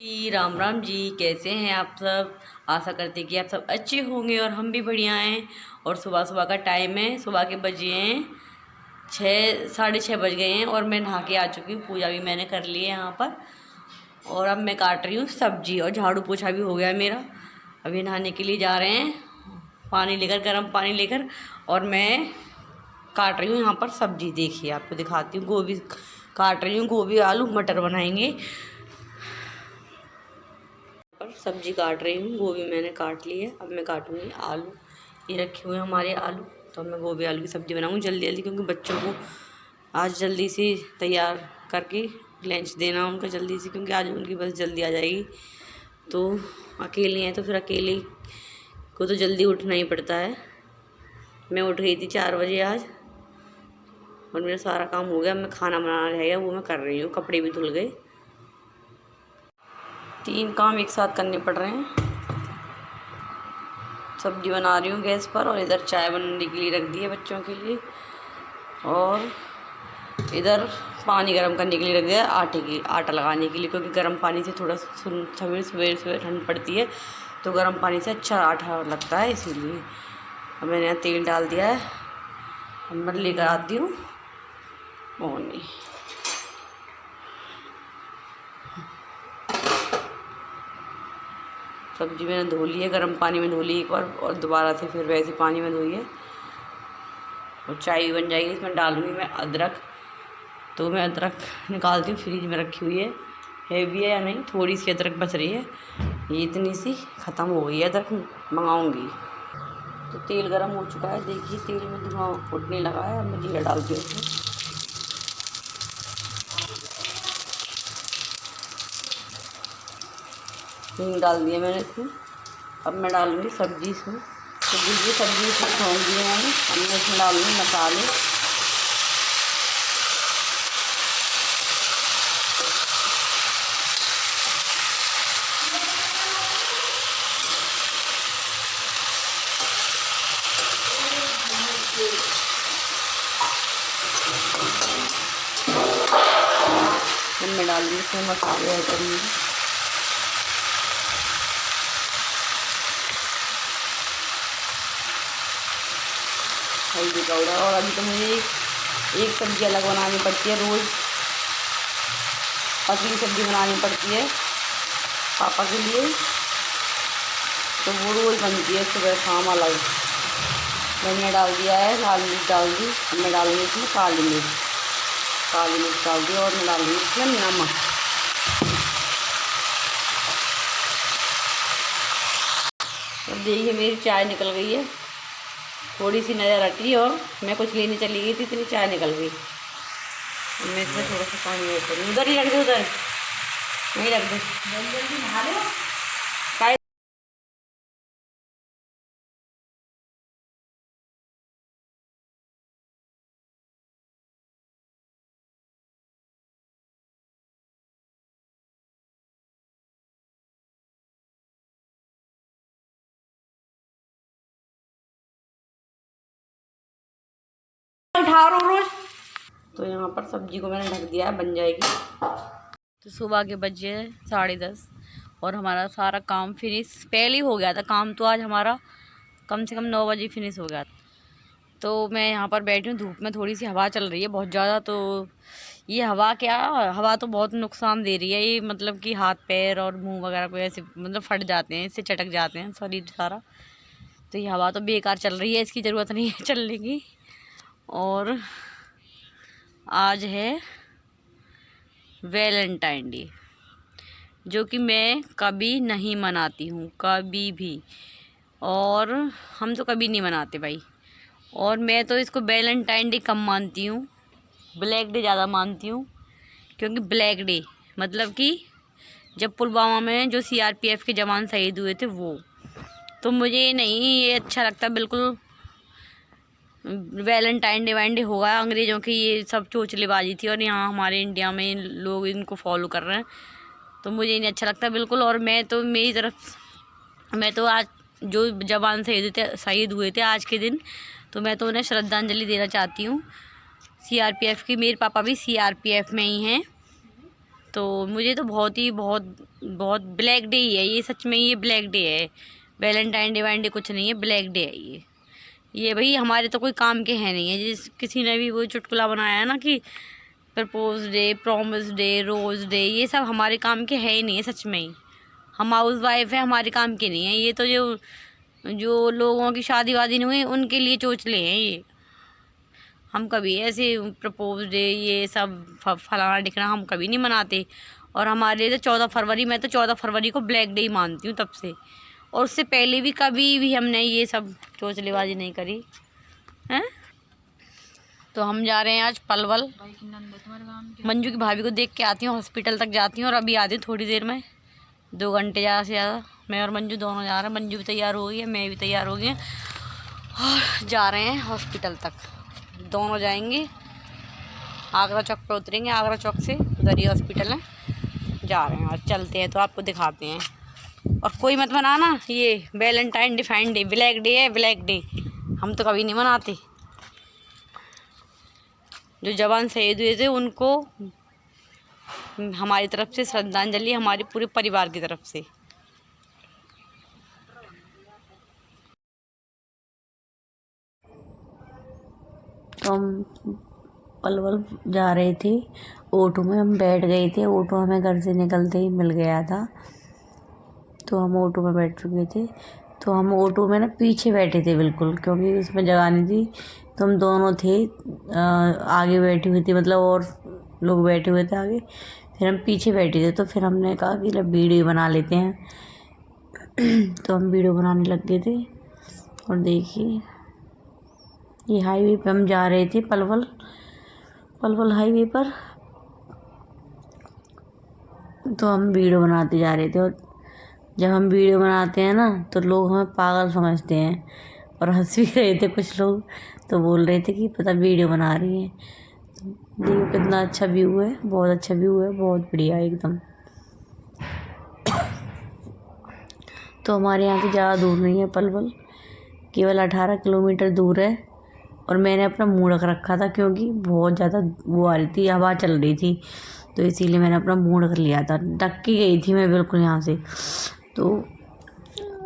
जी राम राम जी। कैसे हैं आप सब। आशा करते हैं कि आप सब अच्छे होंगे और हम भी बढ़िया हैं। और सुबह सुबह का टाइम है, सुबह के बजे हैं 6, 6:30 बज गए हैं और मैं नहा के आ चुकी हूँ। पूजा भी मैंने कर ली है यहाँ पर और अब मैं काट रही हूँ सब्जी और झाड़ू पोछा भी हो गया है मेरा। अभी नहाने के लिए जा रहे हैं पानी लेकर, गर्म पानी लेकर। और मैं काट रही हूँ यहाँ पर सब्जी। देखिए आपको दिखाती हूँ, गोभी काट रही हूँ, गोभी आलू मटर बनाएंगे। और सब्जी काट रही हूँ, गोभी मैंने काट ली है। अब मैं काटूँगी आलू। ये रखे हुए हैं हमारे आलू, तो मैं गोभी आलू की सब्ज़ी बनाऊँगी जल्दी जल्दी, क्योंकि बच्चों को आज जल्दी से तैयार करके लंच देना उनका जल्दी से, क्योंकि आज उनकी बस जल्दी आ जाएगी। तो अकेले हैं तो फिर अकेले को तो जल्दी उठना ही पड़ता है। मैं उठ गई थी 4 बजे आज और मेरा सारा काम हो गया। मैं खाना बनाना रह गया, वो मैं कर रही हूँ। कपड़े भी धुल गए। 3 काम एक साथ करने पड़ रहे हैं। सब्जी बना रही हूँ गैस पर, और इधर चाय बनाने के लिए रख दी है बच्चों के लिए, और इधर पानी गर्म करने के लिए रख दिया है आटा लगाने के लिए, क्योंकि गर्म पानी से थोड़ा सवेरे ठंड पड़ती है तो गर्म पानी से अच्छा आटा लगता है, इसीलिए। अब मैंने यहाँ तेल डाल दिया है। अब मैं लेकर आती हूँ नहीं सब्जी मैंने धो ली है, गर्म पानी में धो ली एक बार, और दोबारा से फिर वैसे पानी में धोई है। और चाय भी बन जाएगी। इसमें डालूँगी मैं अदरक। तो मैं अदरक निकालती हूँ, फ्रिज में रखी हुई है भी है या नहीं, थोड़ी सी अदरक बच रही है। ये इतनी सी ख़त्म हो गई है अदरक, मंगाऊँगी। तो तेल गर्म हो चुका है, देखिए तेल में धुआं उठने लगा है। अब मैं जीरा डालती हूँ उसमें। हींग डाल दिया मैंने इसमें। अब मैं डालूँगी सब्ज़ी इसमें। तो दूसरी सब्ज़ी इसमें छोड़ दी है मैंने। अब मैं इसमें डालूँगी मसाले। फिर मैं डालूँगी इसमें मसाले ऐड करूँगी। हल्दी पाउडर। और अभी तो मुझे एक सब्ज़ी अलग बनानी पड़ती है रोज़। पतली सब्ज़ी बनानी पड़ती है पापा के लिए, तो वो रोज़ बनती है सुबह शाम अलग। मैंने डाल दिया है, लाल मिर्च डाल दी। अब मैं डालूँगी इसमें काली मिर्च डाल दी, और मैं डालूँगी इसमें नमक। अब देखिए मेरी चाय निकल गई है, थोड़ी सी नज़र हटी, और मैं कुछ लेने चली गई थी, इतनी चाय निकल गई। मैं इसमें थोड़ा सा पानी ऐड करूँगी। उधर ही रख दो, उधर नहीं रख दो, जल्दी नहा लो। उठा रो रोज। तो यहाँ पर सब्जी को मैंने ढक दिया है, बन जाएगी। तो सुबह के बजे 10:30 और हमारा सारा काम फिनिश पहले ही हो गया था। काम तो आज हमारा कम से कम 9 बजे फिनिश हो गया था। तो मैं यहाँ पर बैठी हूँ धूप में, थोड़ी सी हवा चल रही है बहुत ज़्यादा। तो ये हवा तो बहुत नुकसान दे रही है। ये मतलब कि हाथ पैर और मुंह वगैरह को ऐसे मतलब फट जाते हैं, इससे चटक जाते हैं शरीर सारा। तो ये हवा तो बेकार चल रही है, इसकी ज़रूरत नहीं है चलने की। और आज है वैलेंटाइन डे, जो कि मैं कभी नहीं मनाती हूँ, कभी भी। और हम तो कभी नहीं मनाते भाई। और मैं तो इसको वैलेंटाइन डे कम मानती हूँ, ब्लैक डे ज़्यादा मानती हूँ। क्योंकि ब्लैक डे मतलब कि जब पुलवामा में जो CRPF के जवान शहीद हुए थे वो, तो मुझे नहीं ये अच्छा लगता बिल्कुल। वैलेंटाइन डे होगा अंग्रेज़ों की ये सब चोचलेबाजी थी, और यहाँ हमारे इंडिया में लोग इनको फॉलो कर रहे हैं, तो मुझे नहीं अच्छा लगता बिल्कुल। और मैं तो मैं तो आज जो जवान शहीद हुए थे आज के दिन, तो मैं तो उन्हें श्रद्धांजलि देना चाहती हूँ। CRPF की, मेरे पापा भी CRPF में ही हैं। तो मुझे तो बहुत ब्लैक डे ही है ये, सच में ये ब्लैक डे है। वैलेंटाइन डे वैन डे कुछ नहीं है, ब्लैक डे है ये भाई हमारे तो कोई काम के है नहीं है। जिस किसी ने भी वो चुटकुला बनाया है ना कि propose day, promise day, rose day, ये सब हमारे काम के है ही नहीं है सच में ही। हम हाउस वाइफ है, हमारे काम के नहीं है ये। तो जो लोगों की शादी वादी नहीं हुई उनके लिए चोचले हैं ये। हम कभी ऐसे प्रपोज डे ये सब फलाना ढिकना हम कभी नहीं मनाते। और हमारे तो 14 फरवरी, मैं तो 14 फरवरी को ब्लैक डे ही मानती हूँ तब से। और उससे पहले भी कभी भी हमने ये सब चोचलेबाजी नहीं करी हैं। तो हम जा रहे हैं आज पलवल, मंजू की भाभी को देख के आती हूँ, हॉस्पिटल तक जाती हूँ और अभी आती हूँ थोड़ी देर में, 2 घंटे ज़्यादा से ज़्यादा। मैं और मंजू दोनों जा रहे हैं, मंजू भी तैयार हो गई है, मैं भी तैयार हो गई हूँ और जा रहे हैं हॉस्पिटल तक। दोनों जाएंगे, आगरा चौक पे उतरेंगे, आगरा चौक से उधर ही हॉस्पिटल है, जा रहे हैं और चलते हैं तो आपको दिखाते हैं। और कोई मत मनाना ये Valentine day fine day, black day है ब्लैक डे, हम तो कभी नहीं मनाते। जो जवान शहीद हुए थे उनको हमारी तरफ से श्रद्धांजलि, हमारे पूरे परिवार की तरफ से। तो हम पलवल जा रहे थे, ऑटो में हम बैठ गए थे। ऑटो हमें घर से निकलते ही मिल गया था, तो हम ऑटो में बैठ चुके थे। तो हम ऑटो में ना पीछे बैठे थे बिल्कुल, क्योंकि उसमें जगह नहीं थी। तो हम दोनों थे, आगे बैठी हुई थी, मतलब और लोग बैठे हुए थे आगे, फिर हम पीछे बैठे थे। तो फिर हमने कहा कि वीडियो बना लेते हैं तो हम वीडियो बनाने लग गए थे। और देखिए ये हाईवे पे हम जा रहे थे, पलवल हाईवे पर। तो हम वीडियो बनाते जा रहे थे और जब हम वीडियो बनाते हैं ना तो लोग हमें पागल समझते हैं और हंस भी रहे थे कुछ लोग, तो बोल रहे थे कि पता वीडियो बना रही है। देखो कितना अच्छा व्यू है, बहुत अच्छा व्यू है, बहुत बढ़िया एकदम। तो हमारे यहाँ से ज़्यादा दूर नहीं है पलवल, केवल 18 किलोमीटर दूर है। और मैंने अपना मुँह ढक रखा था क्योंकि बहुत ज़्यादा वो आ रही थी, हवा चल रही थी, तो इसीलिए मैंने अपना मुँह ढक लिया था। ढक के गई थी मैं बिल्कुल यहाँ से, तो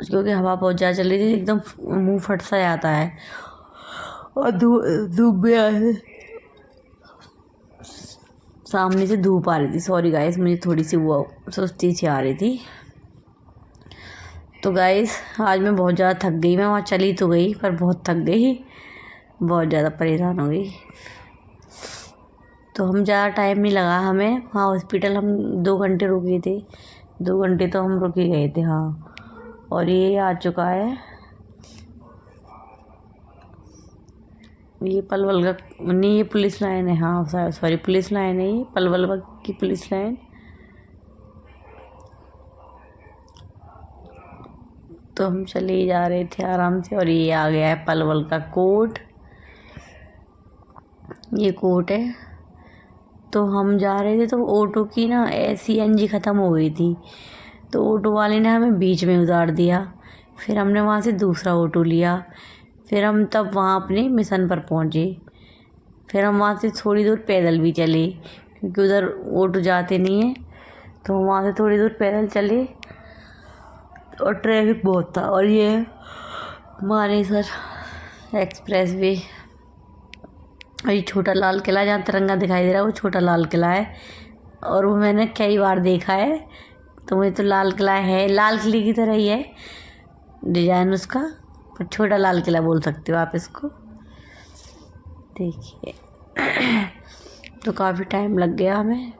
क्योंकि हवा बहुत ज़्यादा चल रही थी, एकदम मुँह फट सा जाता है। और धूप भी आए, सामने से धूप आ रही थी। सॉरी गाइस, मुझे थोड़ी सी वो सुस्ती सी आ रही थी। तो गाइस आज मैं बहुत ज़्यादा थक गई। मैं वहाँ चली तो गई पर बहुत थक गई, बहुत ज़्यादा परेशान हो गई। तो हम ज़्यादा टाइम नहीं लगा हमें वहाँ हॉस्पिटल, हम 2 घंटे रुके थे, 2 घंटे तो हम रुके गए थे हाँ। और ये आ चुका है, ये पलवल का नहीं, ये पुलिस लाइन है हाँ, सॉरी पुलिस लाइन है ये, पलवल की पुलिस लाइन। तो हम चले ही जा रहे थे आराम से। और ये आ गया है पलवल का कोर्ट, ये कोर्ट है। तो हम जा रहे थे तो ऑटो की ना CNG ख़त्म हो गई थी, तो ऑटो वाले ने हमें बीच में उतार दिया। फिर हमने वहाँ से दूसरा ऑटो लिया, फिर हम तब वहाँ अपने मिशन पर पहुँचे। फिर हम वहाँ से थोड़ी दूर पैदल भी चले, क्योंकि उधर ऑटो जाते नहीं हैं, तो हम वहाँ से थोड़ी दूर पैदल चले। और ट्रैफिक बहुत था। और ये हमारे सर एक्सप्रेस वे, और ये छोटा लाल किला जहाँ तिरंगा दिखाई दे रहा है वो छोटा लाल किला है, और वो मैंने कई बार देखा है। तो मुझे तो लाल किला है, लाल किले की तरह ही है डिजाइन उसका, पर छोटा लाल किला बोल सकते हो आप इसको। देखिए तो काफ़ी टाइम लग गया हमें,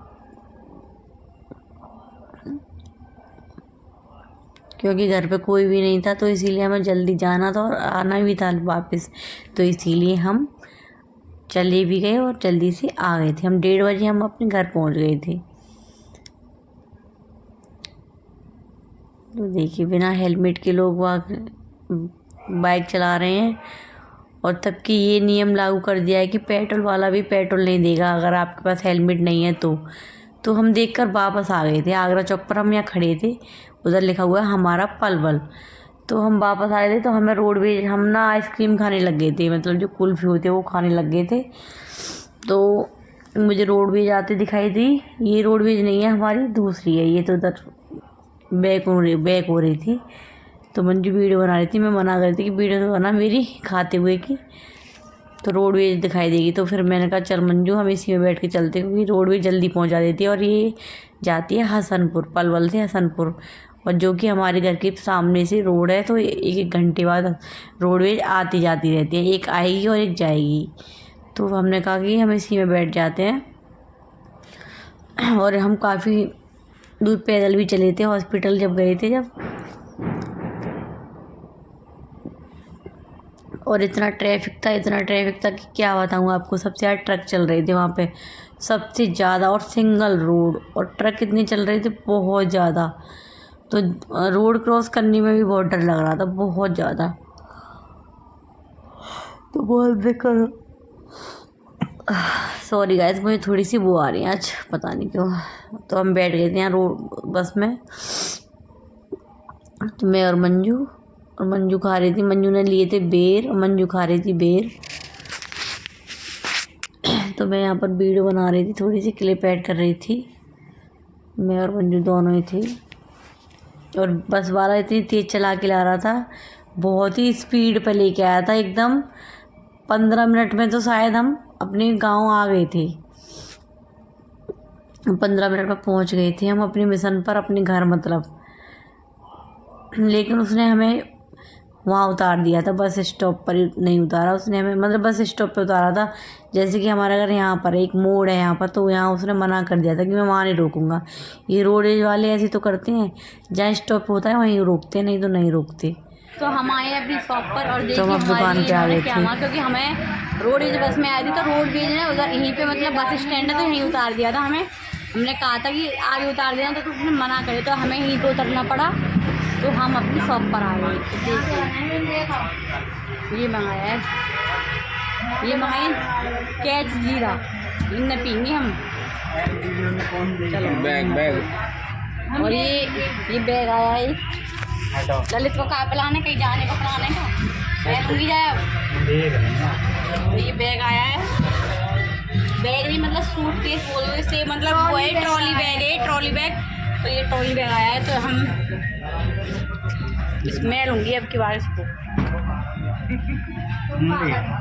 क्योंकि घर पे कोई भी नहीं था, तो इसीलिए हमें जल्दी जाना था और आना भी था वापस, तो इसीलिए हम चले भी गए और जल्दी से आ गए थे। हम 1:30 बजे हम अपने घर पहुंच गए थे। तो देखिए बिना हेलमेट के लोग बाइक चला रहे हैं, और तब कि ये नियम लागू कर दिया है कि पेट्रोल वाला भी पेट्रोल नहीं देगा अगर आपके पास हेलमेट नहीं है तो हम देखकर वापस आ गए थे। आगरा चौक पर हम यहाँ खड़े थे, उधर लिखा हुआ है हमारा पलवल। तो हम वापस आए थे, तो हमें रोडवेज, हम ना आइसक्रीम खाने लग गए थे, मतलब जो कुल्फी होते वो खाने लग गए थे। तो मुझे रोडवेज आते दिखाई दी। ये रोडवेज नहीं है हमारी, दूसरी है। ये तो उधर बैक हो रही थी, तो मंजू वीडियो बना रही थी। मैं मना कर रही थी कि वीडियो तो बना मेरी खाते हुए की, तो रोडवेज दिखाई देगी। तो फिर मैंने कहा चल मंजू हम इसी में बैठ के चलते, क्योंकि रोडवेज जल्दी पहुंचा देती है। और ये जाती है हसनपुर, पलवल से हसनपुर, और जो कि हमारे घर के सामने से रोड है। तो एक एक घंटे बाद रोडवेज आती जाती रहती है, एक आएगी और एक जाएगी। तो हमने कहा कि हम इसी में बैठ जाते हैं। और हम काफ़ी दूर पैदल भी चले थे, हॉस्पिटल जब गए थे जब। और इतना ट्रैफिक था कि क्या बताऊँ आपको। सबसे ज़्यादा ट्रक चल रहे थे वहाँ पे, सबसे ज़्यादा। और सिंगल रोड, और ट्रक कितने चल रहे थे, बहुत ज़्यादा। तो रोड क्रॉस करने में भी बहुत डर लग रहा था, बहुत ज़्यादा। तो बहुत दिक्कत। सॉरी गाइस, मुझे थोड़ी सी वो आ रही है आज, पता नहीं क्यों। तो हम बैठ गए थे यहाँ रोड बस में, तो मैं और मंजू खा रही थी। मंजू ने लिए थे बेर और मंजू खा रही थी बेर। तो मैं यहाँ पर वीडियो बना रही थी, थोड़ी सी क्लिप ऐड कर रही थी। मैं और मंजू दोनों ही थी। और बस वाला इतनी तेज़ चला के ला रहा था, बहुत ही स्पीड पे लेके आया था एकदम। 15 मिनट में तो शायद हम अपने गांव आ गए थे। 15 मिनट में पहुंच गए थे हम अपनी मिशन पर, अपने घर मतलब। लेकिन उसने हमें वहाँ उतार दिया था, बस स्टॉप पर नहीं उतारा उसने हमें, मतलब बस स्टॉप पे उतारा था। जैसे कि हमारा घर यहाँ पर एक मोड़ है यहाँ पर, तो यहाँ उसने मना कर दिया था कि मैं वहाँ नहीं रोकूंगा। ये रोडेज वाले ऐसे तो करते हैं, जहाँ स्टॉप होता है वहीं रोकते, नहीं तो नहीं रोकते। तो हम आए अपनी शॉप पर, और देखिए हम दुकान पे आ गए थे, क्योंकि हमें रोडवेज बस में आई थी। तो रोडवेज ने उधर यहीं पे मतलब बस स्टैंड है, तो यहीं उतार दिया था हमें। हमने कहा था कि आगे उतार देना, तो उसने मना करे, तो हमें यहीं पे उतरना पड़ा। तो हम अपनी शॉप पर आ गए। ये मंगाया है, ये मंगाए कैच जीरा, इनने पीएंगे हम। चलो बैग। और ये बैग आया है ललित को, कहाँ पिलाने, कहीं जाने को पिलाने का बैग लूँगी जाए। तो ये बैग आया है, बैग नहीं मतलब सूटकेस बोलो इसे, मतलब वो है ट्रॉली बैग है, ट्रॉली बैग। तो ये ट्रॉली बैग आया है, तो हम इसमें लूँगी अब की बार इसको।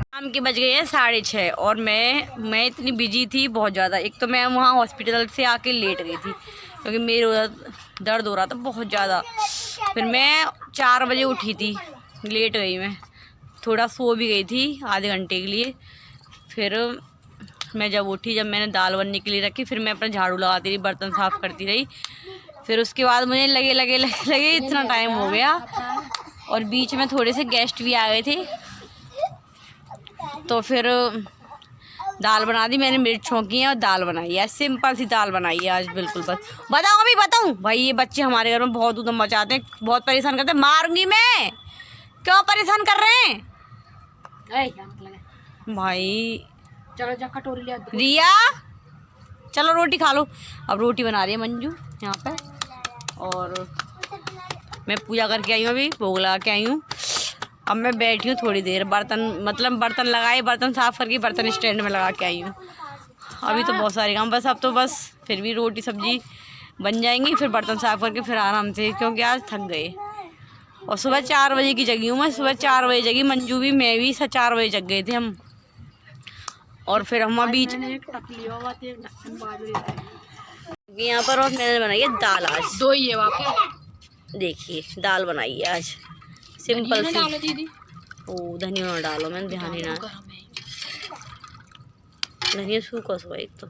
शाम के बज गए हैं 6:30, और मैं इतनी बिजी थी बहुत ज़्यादा। एक तो मैं वहाँ हॉस्पिटल से आके लेट गई थी, क्योंकि मेरे दर्द हो रहा था बहुत ज़्यादा। फिर मैं 4 बजे उठी थी, लेट गई मैं, थोड़ा सो भी गई थी आधे घंटे के लिए। फिर मैं जब उठी, जब मैंने दाल बनने के लिए रखी, फिर मैं अपना झाड़ू लगाती रही, बर्तन साफ़ करती रही। फिर उसके बाद मुझे लगे इतना टाइम हो गया। और बीच में थोड़े से गेस्ट भी आ गए थे, तो फिर दाल बना दी मैंने, मिर्च छोंकी है और दाल बनाई है। सिंपल सी दाल बनाई है आज, बिल्कुल। बस बताऊँ भाई, ये बच्चे हमारे घर में बहुत उधम मचाते हैं, बहुत परेशान करते हैं। मारूंगी मैं, क्यों परेशान कर रहे हैं भाई। चलो जा कटोरी ले रिया, चलो रोटी खा लो। अब रोटी बना रही है मंजू यहाँ पे, और मैं पूजा करके आई हूँ, अभी भोग लगा के आई हूँ। अब मैं बैठी हूँ थोड़ी देर, बर्तन लगाए, बर्तन साफ़ करके बर्तन स्टैंड में लगा के आई हूँ। अभी तो बहुत सारे काम, अब तो बस फिर भी रोटी सब्जी बन जाएंगी, फिर बर्तन साफ़ करके फिर आराम से, क्योंकि आज थक गए। और सुबह 4 बजे की जगी हूँ मैं, सुबह 4 बजे जगी, मंजू भी, मैं भी 4 बजे जग गए थे हम। और फिर हम बीच यहाँ पर, और मैंने बनाई है दाल आज। दो ही है वापस, देखिए दाल बनाई है आज सिंपल सी। ओ धनिया डालो, मैंने ध्यान ही ना, धनिया सूखा एक तो